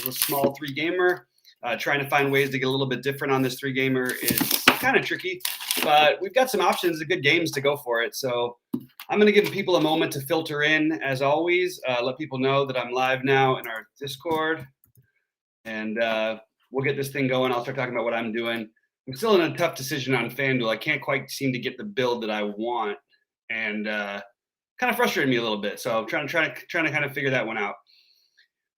is a small 3-gamer. Trying to find ways to get a little bit different on this 3-gamer is kind of tricky, but we've got some options of good games to go for it. So I'm going to give people a moment to filter in, as always. Let people know that I'm live now in our Discord, and we'll get this thing going. I'll start talking about what I'm doing. I'm still in a tough decision on FanDuel. I can't quite seem to get the build that I want, and kind of frustrated me a little bit. So I'm trying to kind of figure that one out.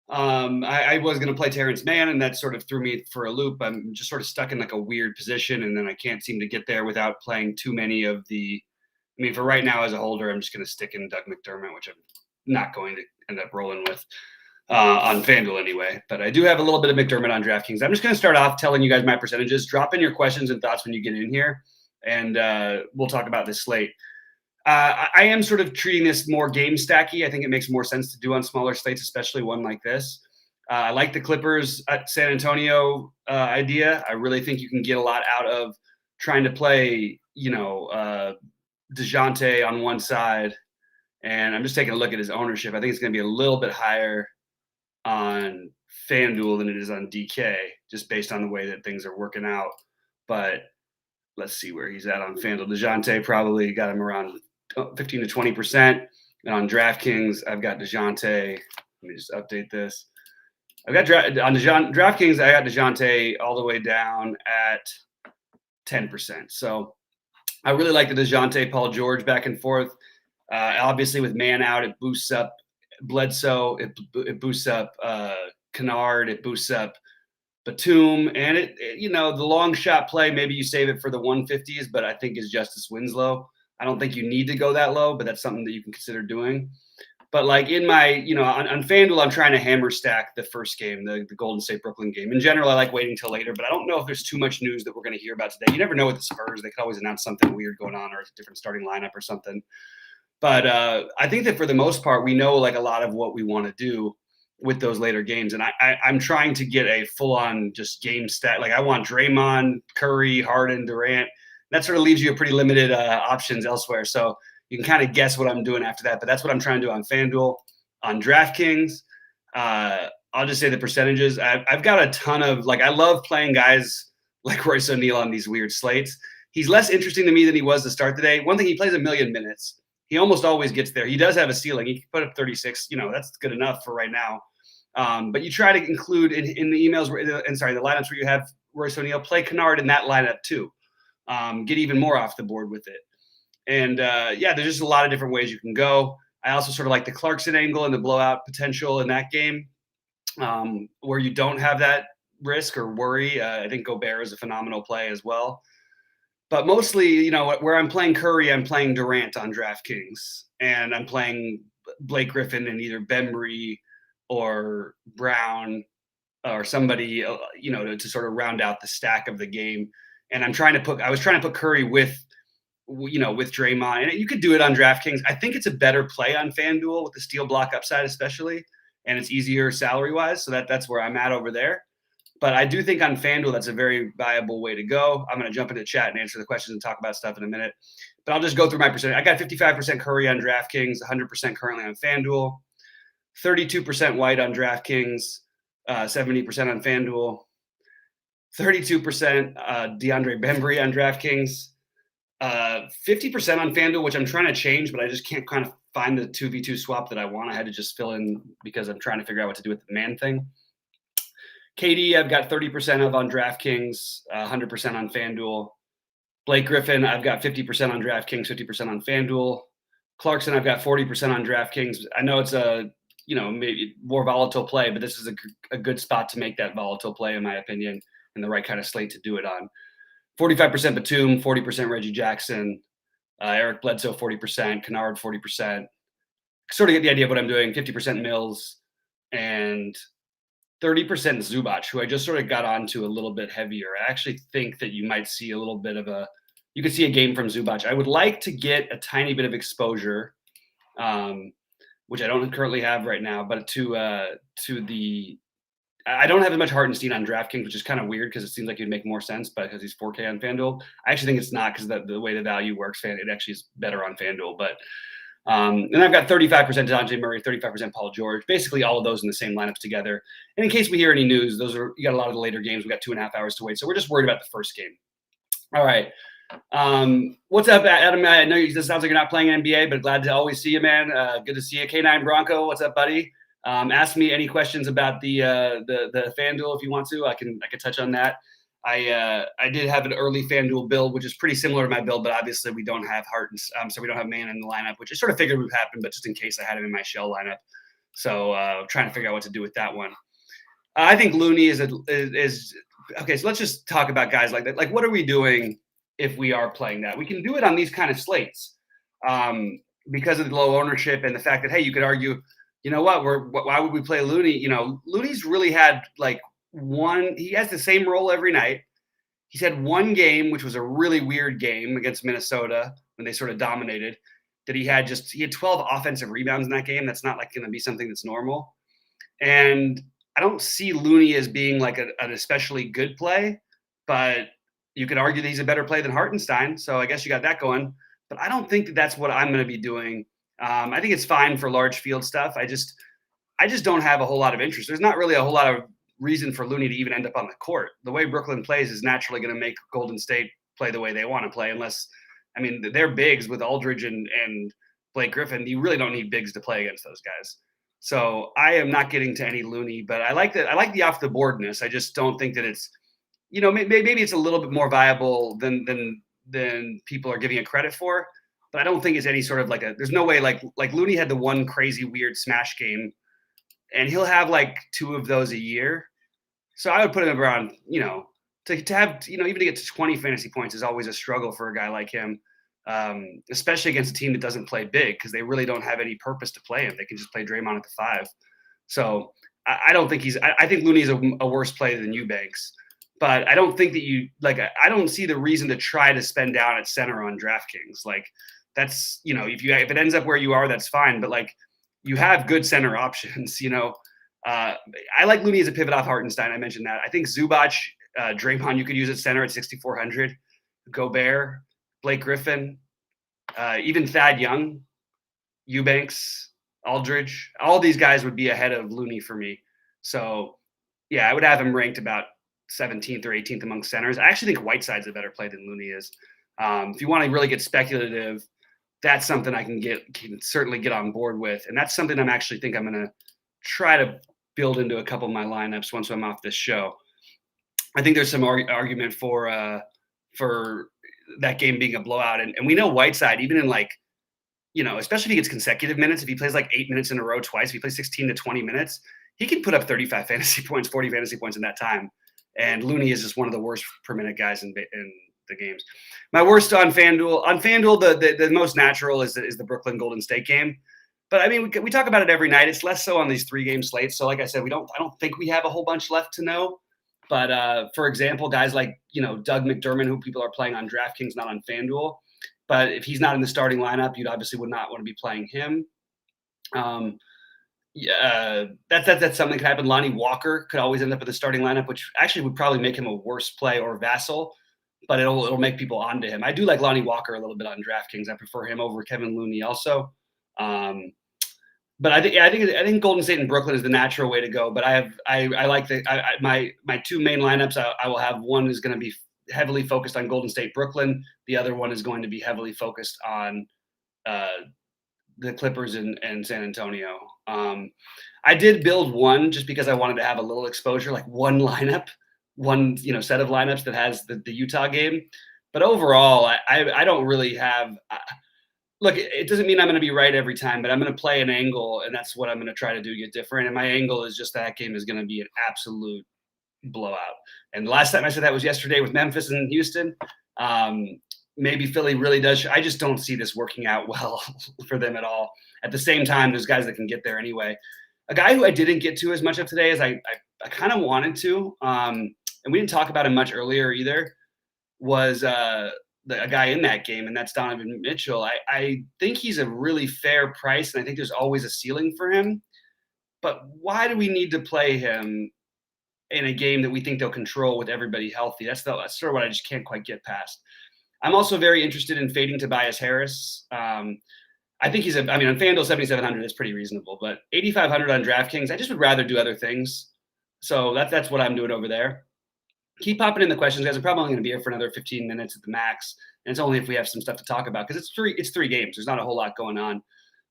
I was going to play Terrence Mann, and that sort of threw me for a loop. I'm just sort of stuck in like a weird position, and then I can't seem to get there without playing too many of the. I mean, for right now as a holder, I'm just going to stick in Doug Mcdermott, which I'm not going to end up rolling with on FanDuel anyway. But I do have a little bit of McDermott on DraftKings. I'm just going to start off telling you guys my percentages. Drop in your questions and thoughts when you get in here, and we'll talk about this slate. I am sort of treating this more game stacky. I think it makes more sense to do on smaller slates, especially one like this. I like the Clippers at San Antonio idea. I really think you can get a lot out of trying to play, DeJounte on one side. And I'm just taking a look at his ownership. I think it's going to be a little bit higher on FanDuel than it is on DK, just based on the way that things are working out. But let's see where he's at on FanDuel. DeJounte probably got him around 15 to 20%. And on DraftKings, I've got DeJounte. Let me just update this. I've got DraftKings, I got DeJounte all the way down at 10%. So I really like the DeJounte, Paul George back and forth. Obviously, with Man out, it boosts up Bledsoe. It boosts up Kennard. It boosts up Batum. And the long shot play, maybe you save it for the 150s, but I think is Justice Winslow. I don't think you need to go that low, but that's something that you can consider doing. But like in my, on FanDuel, I'm trying to hammer stack the first game, the Golden State Brooklyn game. In general, I like waiting till later, but I don't know if there's too much news that we're going to hear about today. You never know with the Spurs. They could always announce something weird going on or a different starting lineup or something. But I think that for the most part, we know like a lot of what we want to do with those later games. And I'm trying to get a full-on just game stack. Like I want Draymond, Curry, Harden, Durant. That sort of leaves you a pretty limited options elsewhere. So you can kind of guess what I'm doing after that. But that's what I'm trying to do on FanDuel. On DraftKings, I'll just say the percentages. I've got a ton of, I love playing guys like Royce O'Neal on these weird slates. He's less interesting to me than he was to start the day. One thing, he plays 1,000,000 minutes. He almost always gets there. He does have a ceiling. He can put up 36. That's good enough for right now. But you try to include in the emails, the lineups where you have Royce O'Neal, play Kennard in that lineup too. Get even more off the board with it. And there's just a lot of different ways you can go. I also sort of like the Clarkson angle and the blowout potential in that game, where you don't have that risk or worry. I think Gobert is a phenomenal play as well. But mostly, where I'm playing Curry, I'm playing Durant on DraftKings, and I'm playing Blake Griffin and either Bembry or Brown or somebody, to sort of round out the stack of the game. And I was trying to put Curry with Draymond, and you could do it on DraftKings. I think it's a better play on FanDuel with the steal block upside, especially, and it's easier salary wise. So that's where I'm at over there. But I do think on FanDuel, that's a very viable way to go. I'm going to jump into chat and answer the questions and talk about stuff in a minute. But I'll just go through my percentage. I got 55% Curry on DraftKings, 100% currently on FanDuel, 32% White on DraftKings, 70% on FanDuel, 32% DeAndre Bembry on DraftKings, 50% on FanDuel, which I'm trying to change, but I just can't kind of find the 2v2 swap that I want. I had to just fill in because I'm trying to figure out what to do with the man thing. KD, I've got 30% of on DraftKings, 100% on FanDuel. Blake Griffin, I've got 50% on DraftKings, 50% on FanDuel. Clarkson, I've got 40% on DraftKings. I know it's a, maybe more volatile play, but this is a good spot to make that volatile play, in my opinion, and the right kind of slate to do it on. 45% Batum, 40% Reggie Jackson, Eric Bledsoe, 40%, Kennard, 40%. Sort of get the idea of what I'm doing. 50% Mills and 30% Zubac, who I just sort of got onto a little bit heavier. I actually think that you might see a little bit of you could see a game from Zubac. I would like to get a tiny bit of exposure, which I don't currently have right now, but I don't have as much Hartenstein on DraftKings, which is kind of weird because it seems like it'd make more sense, but because he's 4K on FanDuel. I actually think it's not, because the way the value works, it actually is better on FanDuel. But And I've got 35% DeJounte Murray, 35% Paul George, basically all of those in the same lineups together. And in case we hear any news, you got a lot of the later games. We got 2.5 hours to wait. So we're just worried about the first game. All right. What's up, Adam? I know this sounds like you're not playing NBA, but glad to always see you, man. Good to see you. K9 Bronco, what's up, buddy? Ask me any questions about the FanDuel if you want to. I can touch on that. I did have an early FanDuel build, which is pretty similar to my build, but obviously we don't have Hart, so we don't have Man in the lineup, which I sort of figured would happen, but just in case I had him in my shell lineup. So trying to figure out what to do with that one. I think Looney is okay. So let's just talk about guys like that. Like, what are we doing if we are playing that? We can do it on these kind of slates because of the low ownership and the fact that, hey, you could argue, you know what, why would we play Looney? You know, Looney's really had like he has the same role every night. He's had one game, which was a really weird game against Minnesota when they sort of dominated, that he had 12 offensive rebounds in that game. That's not like going to be something that's normal. And I don't see Looney as being like an especially good play, but you could argue that he's a better play than Hartenstein. So I guess you got that going. But I don't think that that's what I'm going to be doing. I think it's fine for large field stuff. I just don't have a whole lot of interest. There's not really a whole lot of reason for Looney to even end up on the court. The way Brooklyn plays is naturally going to make Golden State play the way they want to play, unless, I mean, they're bigs with Aldridge and Blake Griffin. You really don't need bigs to play against those guys. So I am not getting to any Looney, but I like that. I like the off the boardness. I just don't think that it's, you know, maybe it's a little bit more viable than people are giving it credit for. But I don't think it's any sort of there's no way like Looney had the one crazy weird smash game, and he'll have like 2 of those a year. So I would put him around, you know, to have, you know, even to get to 20 fantasy points is always a struggle for a guy like him, especially against a team that doesn't play big because they really don't have any purpose to play him. They can just play Draymond at the 5. So I don't think I think Looney is a worse play than Eubanks. But I don't think that I don't see the reason to try to spend down at center on DraftKings. Like, that's, you know, if it ends up where you are, that's fine. But like, you have good center options, you know. I like Looney as a pivot off Hartenstein. I mentioned that. I think Zubac, Draymond, you could use at center at 6,400. Gobert, Blake Griffin, even Thad Young, Eubanks, Aldridge. All these guys would be ahead of Looney for me. So, yeah, I would have him ranked about 17th or 18th among centers. I actually think Whiteside's a better play than Looney is. If you want to really get speculative, that's something I can certainly get on board with. And that's something I'm going to try to build into a couple of my lineups once I'm off this show. I think there's some argument for that game being a blowout. And we know Whiteside, even in like, you know, especially if he gets consecutive minutes, if he plays like 8 minutes in a row twice, if he plays 16 to 20 minutes, he can put up 35 fantasy points, 40 fantasy points in that time. And Looney is just one of the worst per minute guys in the games. My worst on FanDuel. On FanDuel, the most natural is the Brooklyn Golden State game. But I mean, we talk about it every night. It's less so on these 3-game slates. So like I said, I don't think we have a whole bunch left to know. But for example, guys like, you know, Doug McDermott, who people are playing on DraftKings, not on FanDuel. But if he's not in the starting lineup, you'd obviously would not want to be playing him. Yeah, that's something that could happen. Lonnie Walker could always end up in the starting lineup, which actually would probably make him a worse play or Vassell, but it'll make people onto him. I do like Lonnie Walker a little bit on DraftKings. I prefer him over Kevin Looney also. But I think Golden State and Brooklyn is the natural way to go. But I like my 2 main lineups. I will have one is going to be heavily focused on Golden State Brooklyn. The other one is going to be heavily focused on the Clippers and San Antonio. I did build one just because I wanted to have a little exposure, like one lineup, one, you know, set of lineups that has the Utah game. But overall, I don't really have. Look, it doesn't mean I'm going to be right every time, but I'm going to play an angle, and that's what I'm going to try to do, get different. And my angle is just that game is going to be an absolute blowout. And the last time I said that was yesterday with Memphis and Houston. Maybe Philly really does. I just don't see this working out well for them at all. At the same time, there's guys that can get there anyway. A guy who I didn't get to as much of today as I kind of wanted to, and we didn't talk about him much earlier either, was a guy in that game, and that's Donovan Mitchell. I think he's a really fair price, and I think there's always a ceiling for him. But why do we need to play him in a game that we think they'll control with everybody healthy? That's sort of what I just can't quite get past. I'm also very interested in fading Tobias Harris. I think he's I mean, on FanDuel, 7,700 is pretty reasonable, but 8,500 on DraftKings, I just would rather do other things. So that's what I'm doing over there. Keep popping in the questions, guys. I'm probably only going to be here for another 15 minutes at the max. And it's only if we have some stuff to talk about because it's three games. There's not a whole lot going on.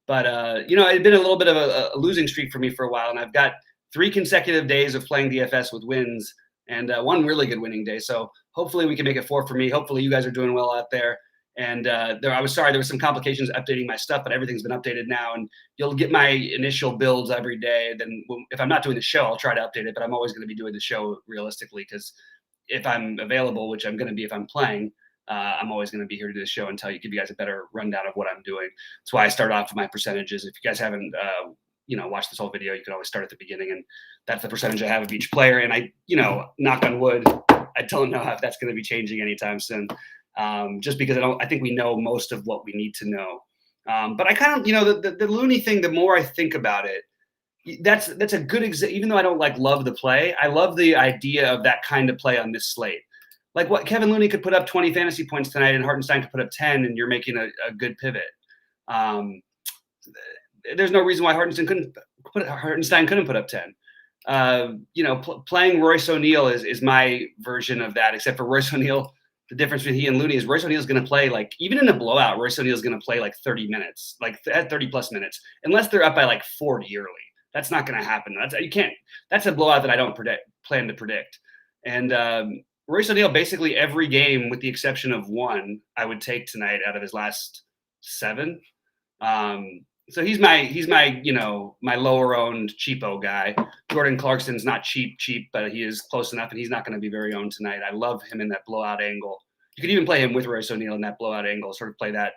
But, it's been a little bit of a losing streak for me for a while. And I've got 3 consecutive days of playing DFS with wins and one really good winning day. So hopefully we can make it 4 for me. Hopefully you guys are doing well out there. And I was sorry, there was some complications updating my stuff, but everything's been updated now. And you'll get my initial builds every day. Then if I'm not doing the show, I'll try to update it. But I'm always going to be doing the show realistically because if I'm available, which I'm going to be if I'm playing, I'm always going to be here to do the show and give you guys a better rundown of what I'm doing. That's why I start off with my percentages. If you guys haven't, watched this whole video, you can always start at the beginning, and that's the percentage I have of each player. And I, knock on wood, I don't know if that's going to be changing anytime soon. Just because I think we know most of what we need to know. But I kind of, the Looney thing, the more I think about it, that's a good example. Even though I don't love the play, I love the idea of that kind of play on this slate. Like what Kevin Looney could put up 20 fantasy points tonight and Hartenstein could put up 10 and you're making a good pivot. There's no reason why Hartenstein couldn't put up 10. Playing Royce O'Neal is my version of that, except for Royce O'Neal. The difference between he and Looney is Royce O'Neal is going to play even in a blowout, Royce O'Neal is going to play 30 minutes, at 30 plus minutes, unless they're up by 40 early. That's not going to happen. That's a blowout that I don't plan to predict. And Royce O'Neal, basically every game, with the exception of one, I would take tonight out of his last 7. So he's my my lower owned cheapo guy. Jordan Clarkson's not cheap, but he is close enough, and he's not going to be very owned tonight. I love him in that blowout angle. You could even play him with Royce O'Neal in that blowout angle, sort of play that.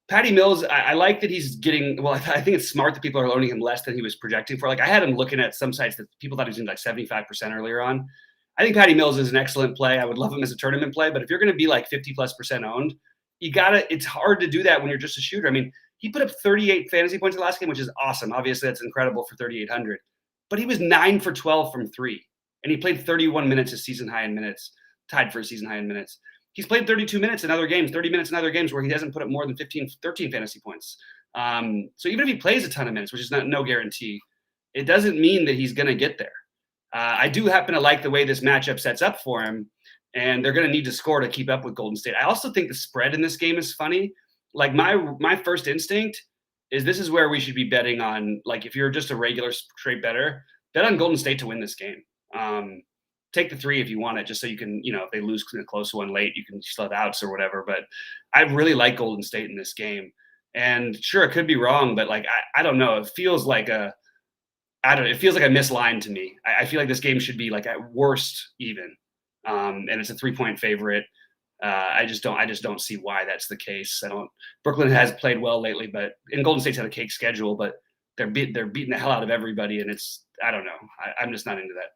Patty Mills, I like that he's getting, I think it's smart that people are owning him less than he was projecting for. I had him looking at some sites that people thought he was in 75% earlier on. I think Patty Mills is an excellent play. I would love him as a tournament play, but if you're going to be 50+% owned, it's hard to do that when you're just a shooter. I mean, he put up 38 fantasy points in the last game, which is awesome. Obviously, that's incredible for 3,800. But he was 9 for 12 from 3, and he played 31 minutes, his season high in minutes, tied for a season high in minutes. He's played 32 minutes in other games, 30 minutes in other games where he hasn't put up more than 13 fantasy points. So even if he plays a ton of minutes, which is no guarantee, it doesn't mean that he's going to get there. I do happen to like the way this matchup sets up for him, and they're going to need to score to keep up with Golden State. I also think the spread in this game is funny. My first instinct is this is where we should be betting on, if you're just a regular straight bettor, bet on Golden State to win this game. Take the 3 if you want it, just so you can, if they lose a close one late, you can still have outs or whatever. But I really like Golden State in this game. And sure, it could be wrong, but I don't know. It feels like it feels like a misline to me. I feel like this game should be at worst even. And it's a 3-point favorite. I just don't see why that's the case. Brooklyn has played well lately, and Golden State's had a cake schedule, but they're beating the hell out of everybody. And I don't know. I'm just not into that.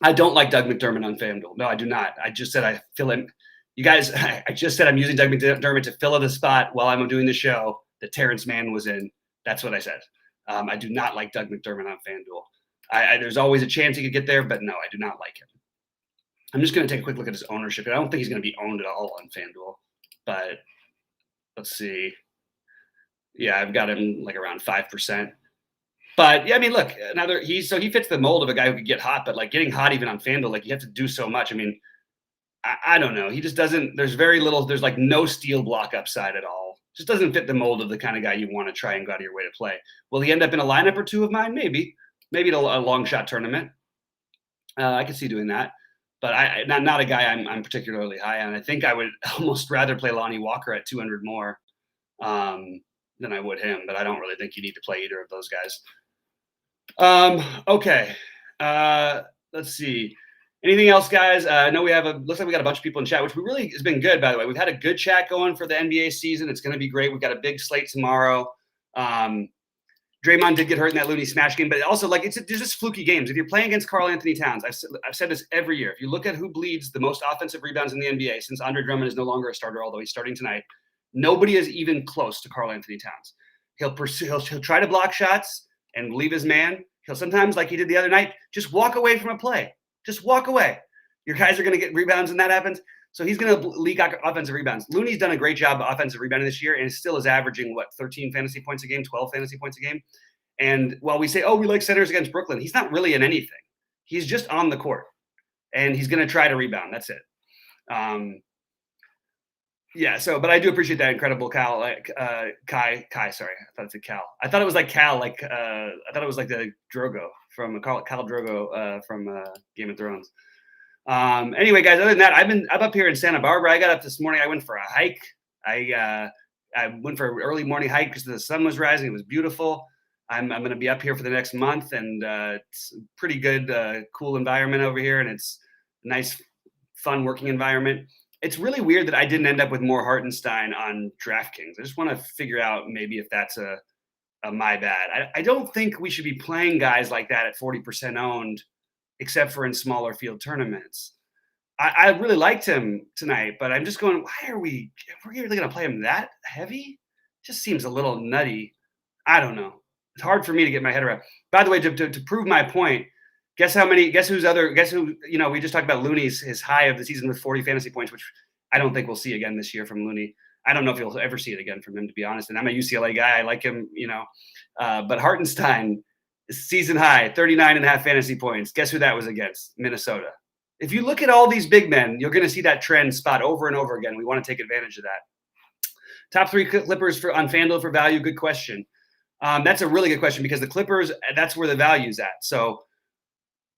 I don't like Doug McDermott on FanDuel. No, I do not. I just said I fill in. You guys, I just said I'm using Doug McDermott to fill in the spot while I'm doing the show that Terrence Mann was in. That's what I said. I do not like Doug McDermott on FanDuel. There's always a chance he could get there, but no, I do not like him. I'm just going to take a quick look at his ownership. I don't think he's going to be owned at all on FanDuel, but let's see. Yeah, I've got him around 5%. But yeah, I mean, look, he fits the mold of a guy who could get hot, but getting hot even on FanDuel, you have to do so much. I mean, I don't know. He just doesn't. There's very little. There's no steal block upside at all. Just doesn't fit the mold of the kind of guy you want to try and go out of your way to play. Will he end up in a lineup or 2 of mine? Maybe in a long shot tournament. I could see doing that, but not a guy I'm particularly high on. I think I would almost rather play Lonnie Walker at 200 more than I would him, but I don't really think you need to play either of those guys. Okay. Let's see. Anything else, guys? I know looks like we got a bunch of people in chat, which really has been good, by the way. We've had a good chat going for the NBA season. It's going to be great. We've got a big slate tomorrow. Draymond did get hurt in that Looney smash game, but also there's just fluky games. If you're playing against Karl Anthony Towns, I've said this every year. If you look at who bleeds the most offensive rebounds in the NBA, since Andre Drummond is no longer a starter, although he's starting tonight, nobody is even close to Karl Anthony Towns. He'll try to block shots and leave his man. He'll sometimes, like he did the other night, just walk away from a play. Just walk away. Your guys are going to get rebounds, and that happens. So he's going to leak offensive rebounds. Looney's done a great job of offensive rebounding this year and still is averaging, 13 fantasy points a game, 12 fantasy points a game. And while we say, oh, we like centers against Brooklyn, he's not really in anything. He's just on the court. And he's going to try to rebound. That's it. Yeah, but I do appreciate that incredible Cal, Kai, sorry. I thought it said Cal. I thought it was like Cal, I thought it was like the Drogo from Cal Drogo from Game of Thrones. Anyway, guys, other than that, I'm up here in Santa Barbara. I got up this morning. I went for a hike. I went for an early morning hike because the sun was rising. It was beautiful. I'm going to be up here for the next month, and it's a pretty good, cool environment over here, and it's a nice, fun working environment. It's really weird that I didn't end up with more Hartenstein on DraftKings. I just want to figure out maybe if that's a my bad. I don't think we should be playing guys like that at 40% owned, except for in smaller field tournaments. I really liked him tonight, but I'm just going, why are we really going to play him that heavy? Just seems a little nutty. I don't know. It's hard for me to get my head around. By the way, to prove my point, guess who, we just talked about Looney's, his high of the season with 40 fantasy points, which I don't think we'll see again this year from Looney. I don't know if you'll ever see it again from him, to be honest. And I'm a UCLA guy. I like him, but Hartenstein, season high, 39.5 fantasy points. Guess who that was against? Minnesota. If you look at all these big men, you're going to see that trend spot over and over again. We want to take advantage of that. Top 3 Clippers on FanDuel for value. Good question. That's a really good question because the Clippers, that's where the value's at. So,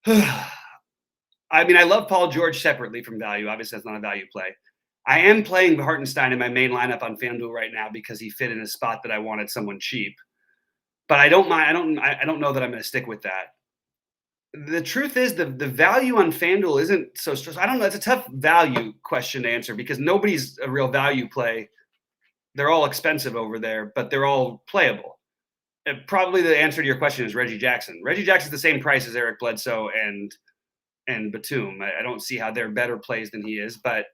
I mean, I love Paul George separately from value. Obviously, that's not a value play. I am playing Hartenstein in my main lineup on FanDuel right now because he fit in a spot that I wanted someone cheap. But I don't mind. I don't know that I'm going to stick with that. The truth is the value on FanDuel isn't so stressful. I don't know. It's a tough value question to answer because nobody's a real value play. They're all expensive over there, but they're all playable. Probably the answer to your question is Reggie Jackson. Reggie Jackson's the same price as Eric Bledsoe and Batum. I don't see how they're better plays than he is, but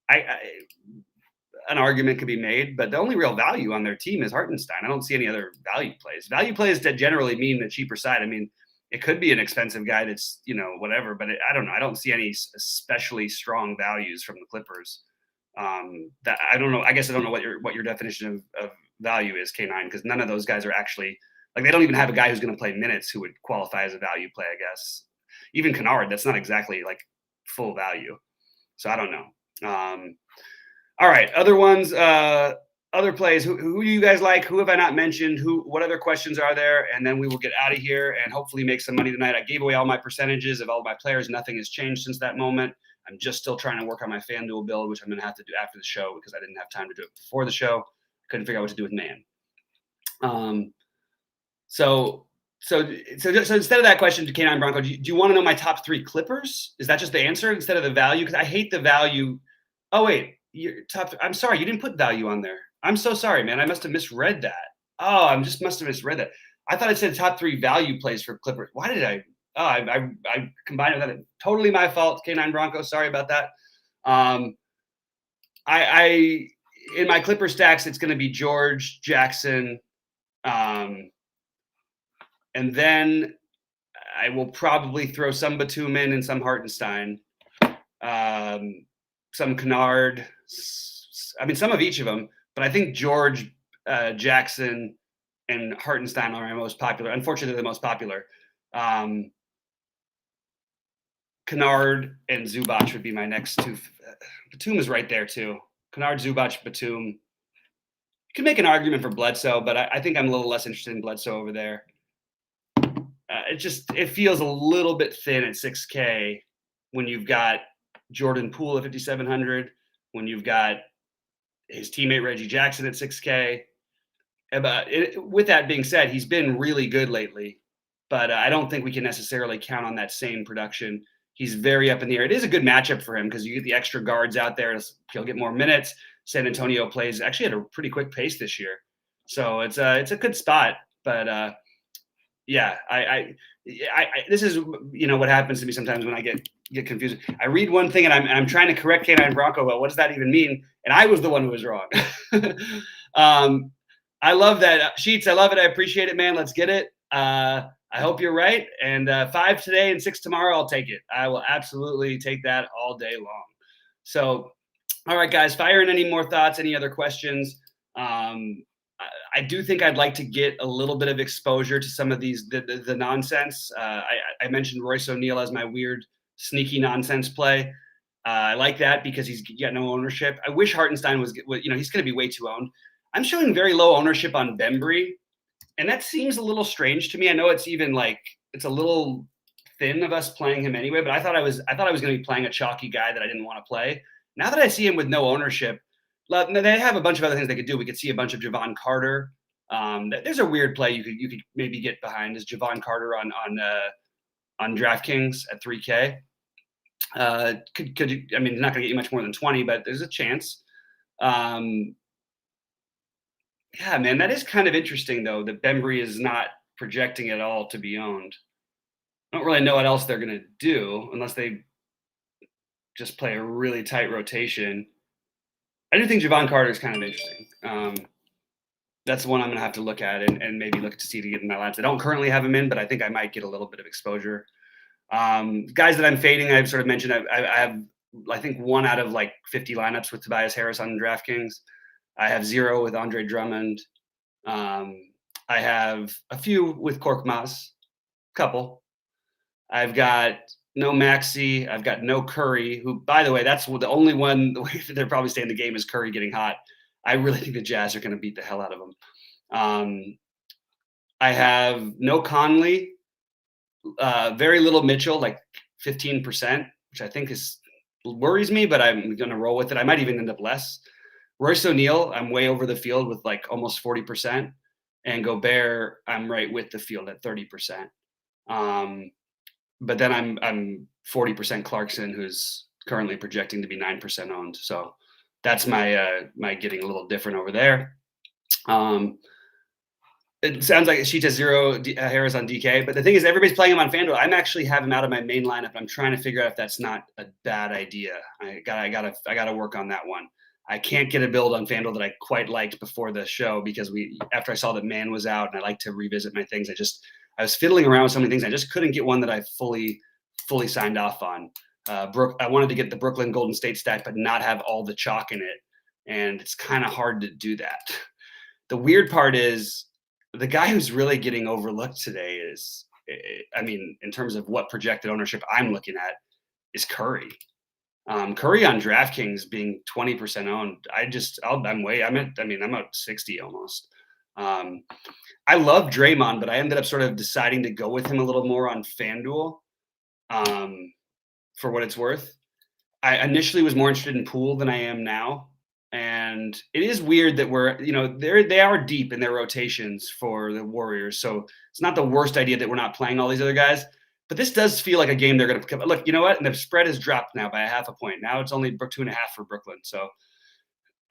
an argument could be made. But the only real value on their team is Hartenstein. I don't see any other value plays. Value plays that generally mean the cheaper side. I mean, it could be an expensive guy that's whatever, but I don't know. I don't see any especially strong values from the Clippers. That I don't know. I guess I don't know what your definition of value is, K9, because none of those guys are actually they don't even have a guy who's going to play minutes who would qualify as a value play, I guess. Even Kennard, that's not exactly full value. So I don't know. All right, other ones, other plays. Who do you guys like? Who have I not mentioned? What other questions are there? And then we will get out of here and hopefully make some money tonight. I gave away all my percentages of all my players. Nothing has changed since that moment. I'm just still trying to work on my FanDuel build, which I'm going to have to do after the show because I didn't have time to do it before the show. Couldn't figure out what to do with man. So instead of that question to K9 Bronco, do you want to know my top 3 Clippers? Is that just the answer instead of the value? Because I hate the value. Oh wait, I'm sorry, you didn't put value on there. I'm so sorry, man. I must have misread that. Oh, I must have misread that. I thought it said top 3 value plays for Clippers. Why did I? Oh, I combined it with that. Totally my fault, K9 Bronco. Sorry about that. I in my Clipper stacks, it's going to be George, Jackson, and then I will probably throw some Batum in and some Hartenstein, some Kennard. I mean, some of each of them, but I think George, Jackson, and Hartenstein are my most popular. Unfortunately, they're the most popular. Kennard and Zubac would be my next 2. Batum is right there too. Kennard, Zubac, Batum. You can make an argument for Bledsoe, but I think I'm a little less interested in Bledsoe over there. It feels a little bit thin at 6K when you've got Jordan Poole at 5,700, when you've got his teammate Reggie Jackson at 6K. With that being said, he's been really good lately, but I don't think we can necessarily count on that same production. He's very up in the air. It is a good matchup for him because you get the extra guards out there. He'll get more minutes. San Antonio plays actually at a pretty quick pace this year. So it's a good spot. But yeah, this is what happens to me sometimes when I get confused. I read one thing and I'm trying to correct K9 Bronco about what does that even mean, and I was the one who was wrong. I love that, Sheets. I love it. I appreciate it, man. Let's get it. I hope you're right. And 5 today and 6 tomorrow, I'll take it. I will absolutely take that all day long. So All right, guys, fire in any more thoughts, any other questions. Um, I do think I'd like to get a little bit of exposure to some of the nonsense. I mentioned Royce O'Neal as my weird, sneaky nonsense play. I like that because he's got no ownership. I wish Hartenstein he's going to be way too owned. I'm showing very low ownership on Bembry, and that seems a little strange to me. I know it's even like it's a little thin of us playing him anyway, but I thought I was going to be playing a chalky guy that I didn't want to play. Now that I see him with no ownership, they have a bunch of other things they could do. We could see a bunch of Javon Carter. There's a weird play you could maybe get behind is Javon Carter on DraftKings at 3K. I mean, he's not going to get you much more than 20, but there's a chance. Yeah, man, that is kind of interesting though that Bembry is not projecting at all to be owned. I don't really know what else they're going to do unless they just play a really tight rotation. I do think Javon Carter is kind of interesting. That's the one I'm going to have to look at and maybe look to see to get in my lineups. I don't currently have him in, but I think I might get a little bit of exposure. Guys that I'm fading, I've sort of mentioned. I have, I think, 1 out of like 50 lineups with Tobias Harris on DraftKings. I have 0 with Andre Drummond. I have a few with Korkmaz, couple. I've got no Maxey. I've got no Curry, who, by the way, that's the only one. The way that they're probably staying in the game is Curry getting hot. I really think the Jazz are going to beat the hell out of them. I have no Conley, very little Mitchell, like 15%, which I think worries me, but I'm going to roll with it. I might even end up less. Royce O'Neal, I'm way over the field with like almost 40%. And Gobert, I'm right with the field at 30%. But then I'm 40% Clarkson, who's currently projecting to be 9% owned. So that's my getting a little different over there. It sounds like Sheets has 0 Harris on DK, but the thing is, everybody's playing him on FanDuel. I'm actually have him out of my main lineup. I'm trying to figure out if that's not a bad idea. I gotta work on that one. I can't get a build on FanDuel that I quite liked before the show because after I saw that Man was out and I like to revisit my things, I was fiddling around with so many things. I just couldn't get one that I fully signed off on. I wanted to get the Brooklyn Golden State stack, but not have all the chalk in it. And it's kind of hard to do that. The weird part is the guy who's really getting overlooked today is, I mean, in terms of what projected ownership I'm looking at, is Curry. Curry on DraftKings being 20% owned. I'm at 60 almost. I love Draymond, but I ended up sort of deciding to go with him a little more on FanDuel, for what it's worth. I initially was more interested in Poole than I am now. And it is weird that they are deep in their rotations for the Warriors. So it's not the worst idea that we're not playing all these other guys. But this does feel like a game they're going to come. Look, you know what? And the spread has dropped now by a half a point. Now it's only 2.5 for Brooklyn. So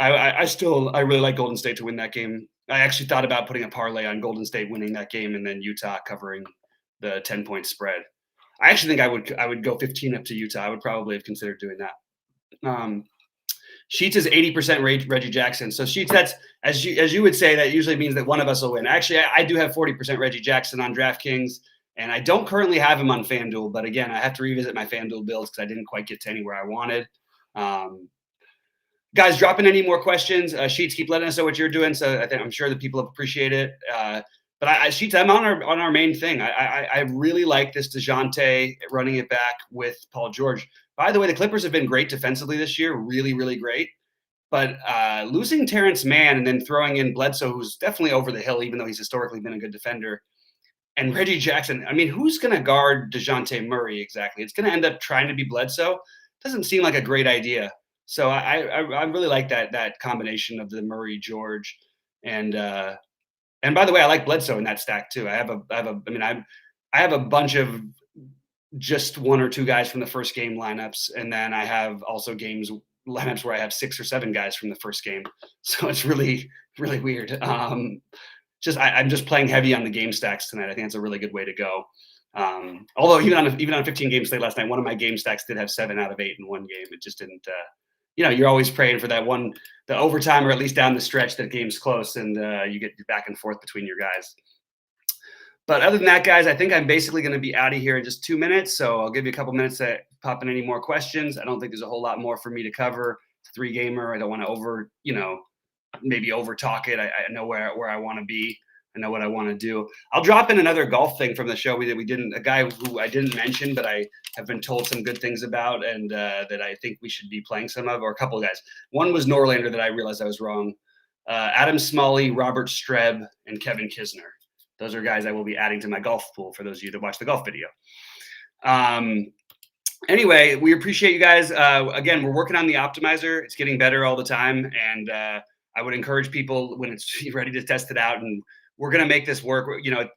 I really like Golden State to win that game. I actually thought about putting a parlay on Golden State winning that game and then Utah covering the 10-point spread. I actually think I would go 15 up to Utah. I would probably have considered doing that. Sheets is 80% Reggie Jackson. So Sheets, that's as you would say, that usually means that one of us will win. Actually, I do have 40% Reggie Jackson on DraftKings, and I don't currently have him on FanDuel. But again, I have to revisit my FanDuel builds because I didn't quite get to anywhere I wanted. Guys, drop in any more questions. Sheets, keep letting us know what you're doing. So I'm sure that people appreciate it. But Sheets, I'm on our main thing. I really like this DeJounte running it back with Paul George. By the way, the Clippers have been great defensively this year, really, really great. But losing Terrence Mann and then throwing in Bledsoe, who's definitely over the hill, even though he's historically been a good defender, and Reggie Jackson, I mean, who's going to guard DeJounte Murray exactly? It's going to end up trying to be Bledsoe. Doesn't seem like a great idea. So I really like that combination of the Murray George and by the way, I like Bledsoe in that stack too. I have a bunch of just 1 or 2 guys from the first game lineups, and then I have also lineups where I have 6 or 7 guys from the first game. So it's really, really weird. I'm just playing heavy on the game stacks tonight. I think it's a really good way to go. Although even on a 15 game slate last night, one of my game stacks did have 7 out of 8 in one game. It just didn't. You're always praying for that one, the overtime, or at least down the stretch that game's close, and you get back and forth between your guys. But other than that, guys, I think I'm basically going to be out of here in just 2 minutes. So I'll give you a couple minutes to pop in any more questions. I don't think there's a whole lot more for me to cover. three gamer. I don't want to maybe over talk it. I know where I want to be. I know what I want to do. I'll drop in another golf thing from the show we didn't, a guy who I didn't mention, but I have been told some good things about, and that I think we should be playing some of, or a couple of guys. One was Norlander that I realized I was wrong. Adam Smalley, Robert Streb, and Kevin Kisner. Those are guys I will be adding to my golf pool for those of you that watch the golf video. Anyway, we appreciate you guys. Again, we're working on the optimizer. It's getting better all the time. And I would encourage people when it's ready to test it out. And we're going to make this work.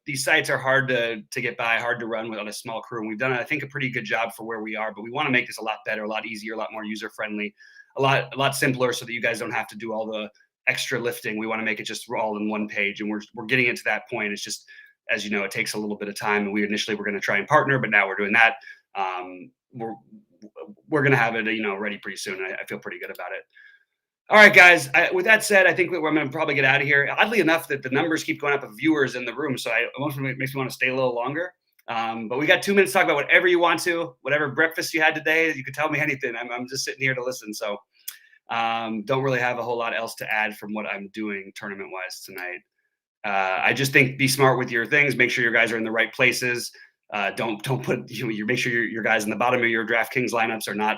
These sites are hard to get by, hard to run on a small crew. And we've done, I think, a pretty good job for where we are. But we want to make this a lot better, a lot easier, a lot more user-friendly, a lot simpler so that you guys don't have to do all the extra lifting. We want to make it just all in one page. And we're getting it to that point. It's just, as you know, it takes a little bit of time. And we initially were going to try and partner, but now we're doing that. We're going to have it, ready pretty soon. I feel pretty good about it. All right, guys. With that said, I think we're going to probably get out of here. Oddly enough, that the numbers keep going up of viewers in the room, so it almost makes me want to stay a little longer. But we got 2 minutes to talk about whatever you want to, whatever breakfast you had today. You can tell me anything. I'm just sitting here to listen. So don't really have a whole lot else to add from what I'm doing tournament-wise tonight. I just think be smart with your things. Make sure your guys are in the right places. Don't put make sure your guys in the bottom of your DraftKings lineups are not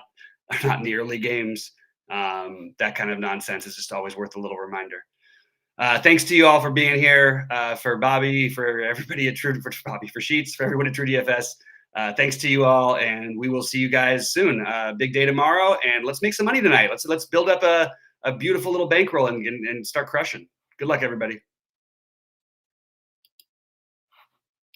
in the early games. That kind of nonsense is just always worth a little reminder. Thanks to you all for being here. For Bobby, for everybody at True, for Bobby, for Sheets, for everyone at True DFS. Thanks to you all, and we will see you guys soon. Big day tomorrow, and let's make some money tonight. Let's build up a beautiful little bankroll and start crushing. Good luck, everybody.